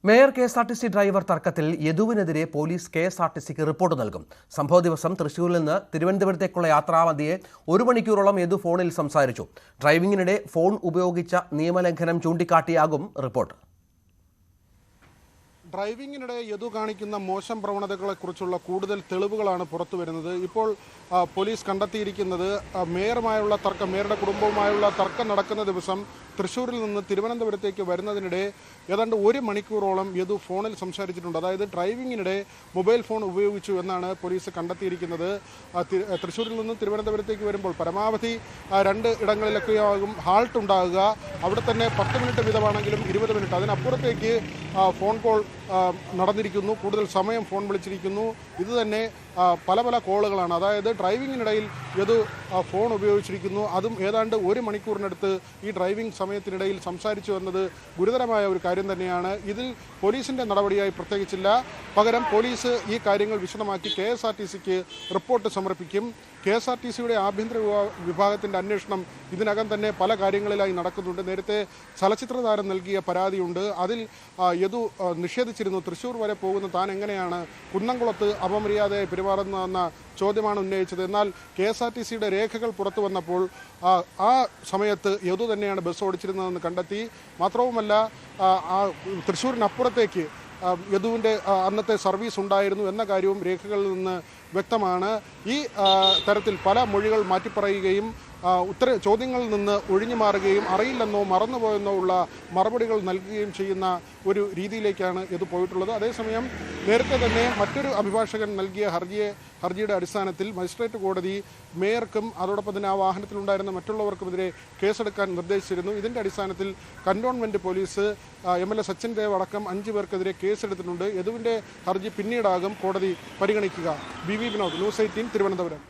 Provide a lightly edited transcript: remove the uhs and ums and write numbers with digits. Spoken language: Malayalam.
മേയർ കെ.എസ്.ആർ.ടി.സി ഡ്രൈവർ തർക്കത്തിൽ യദുവിനെതിരെ പോലീസ് കെ.എസ്.ആർ.ടി.സിക്ക് റിപ്പോർട്ട് നൽകും. സംഭവ ദിവസം തൃശൂരിൽ നിന്ന് തിരുവനന്തപുരത്തേക്കുള്ള യാത്രാമധ്യേ 1 മണിക്കൂറോളം യദു ഫോണിൽ സംസാരിച്ചു. ഡ്രൈവിംഗിനിടെ ഫോൺ ഉപയോഗിച്ച നിയമലംഘനം ചൂണ്ടിക്കാട്ടിയാകും റിപ്പോർട്ട്. ഡ്രൈവിംഗിനിടെ യദു കാണിക്കുന്ന മോശം പ്രവണതകളെക്കുറിച്ചുള്ള കൂടുതൽ തെളിവുകളാണ് പുറത്തു വരുന്നത്. ഇപ്പോൾ പോലീസ് കണ്ടെത്തിയിരിക്കുന്നത് മേയറുമായുള്ള തർക്കം, മേയറുടെ കുടുംബവുമായുള്ള തർക്കം നടക്കുന്ന ദിവസം തൃശ്ശൂരിൽ നിന്ന് തിരുവനന്തപുരത്തേക്ക് വരുന്നതിനിടെ ഏതാണ്ട് 1 മണിക്കൂറോളം യദു ഫോണിൽ സംസാരിച്ചിട്ടുണ്ട്. അതായത് ഡ്രൈവിംഗിനിടെ മൊബൈൽ ഫോൺ ഉപയോഗിച്ചു എന്നാണ് പോലീസ് കണ്ടെത്തിയിരിക്കുന്നത്. തൃശ്ശൂരിൽ നിന്ന് തിരുവനന്തപുരത്തേക്ക് വരുമ്പോൾ പരമാവധി 2 ഇടങ്ങളിലൊക്കെയാകും ഹാൾട്ട് ഉണ്ടാകുക. അവിടെ തന്നെ 10 മിനിറ്റ് വീതമാണെങ്കിലും 20 മിനിറ്റ്, അതിനപ്പുറത്തേക്ക് ഫോൺ കോൾ നടന്നിരിക്കുന്നു. കൂടുതൽ സമയം ഫോൺ വിളിച്ചിരിക്കുന്നു. ഇത് തന്നെ പല കോളുകളാണ്. അതായത് ഡ്രൈവിങ്ങിനിടയിൽ യദു ഫോൺ ഉപയോഗിച്ചിരിക്കുന്നു. അതും ഏതാണ്ട് 1 മണിക്കൂറിനടുത്ത് ഈ ഡ്രൈവിംഗ് സമയത്തിനിടയിൽ സംസാരിച്ചു എന്നത് ഗുരുതരമായ ഒരു കാര്യം തന്നെയാണ്. ഇതിൽ പോലീസിൻ്റെ നടപടിയായി പ്രത്യേകിച്ചില്ല. പകരം പോലീസ് ഈ കാര്യങ്ങൾ വിശദമാക്കി കെ.എസ്.ആർ.ടി.സിക്ക് റിപ്പോർട്ട് സമർപ്പിക്കും. കെ.എസ്.ആർ.ടി.സിയുടെ ആഭ്യന്തര വിഭാഗത്തിൻ്റെ അന്വേഷണം ഇതിനകം തന്നെ പല കാര്യങ്ങളിലായി നടക്കുന്നുണ്ട്. നേരത്തെ ചലച്ചിത്ര താരം നൽകിയ പരാതിയുണ്ട്. അതിൽ യദു നിഷേധിച്ചിരുന്നു. തൃശ്ശൂർ വരെ പോകുന്ന താൻ എങ്ങനെയാണ് കുന്നംകുളത്ത് അപമര്യാദയായി പെരുമാറുന്നതെന്ന ചോദ്യമാണ് ഉന്നയിച്ചത്. എന്നാൽ കെ.എസ്.ആർ.ടി.സിയുടെ രേഖകൾ പുറത്തു വന്നപ്പോൾ ആ സമയത്ത് യദു തന്നെയാണ് ബസ് ഓടിച്ചിരുന്നതെന്ന് കണ്ടെത്തി. മാത്രവുമല്ല, തൃശ്ശൂരിനപ്പുറത്തേക്ക് യദുവിൻ്റെ അന്നത്തെ സർവീസ് ഉണ്ടായിരുന്നു എന്ന കാര്യവും രേഖകളിൽ നിന്ന് വ്യക്തമാണ്. ഈ തരത്തിൽ പല മൊഴികൾ മാറ്റിപ്പറയുകയും ചോദ്യങ്ങളിൽ നിന്ന് ഒഴിഞ്ഞു മാറുകയും അറിയില്ലെന്നോ മറന്നുപോയെന്നോ ഉള്ള മറുപടികൾ നൽകുകയും ചെയ്യുന്ന ഒരു രീതിയിലേക്കാണ് ഇത് പോയിട്ടുള്ളത്. അതേസമയം നേരത്തെ തന്നെ മറ്റൊരു അഭിഭാഷകൻ നൽകിയ ഹർജിയുടെ അടിസ്ഥാനത്തിൽ മജിസ്ട്രേറ്റ് കോടതി മേയർക്കും അതോടൊപ്പം തന്നെ ആ വാഹനത്തിലുണ്ടായിരുന്ന മറ്റുള്ളവർക്കുമെതിരെ കേസെടുക്കാൻ നിർദ്ദേശിച്ചിരുന്നു. ഇതിൻ്റെ അടിസ്ഥാനത്തിൽ കന്റോൺമെൻറ്റ് പോലീസ് MLA സച്ചിൻ ദേവ് അടക്കം 5 പേർക്കെതിരെ കേസെടുത്തിട്ടുണ്ട്. യദുവിൻ്റെ ഹർജി പിന്നീടാകും കോടതി പരിഗണിക്കുക. BV Vinod, news 18, Thiruvananthapuram.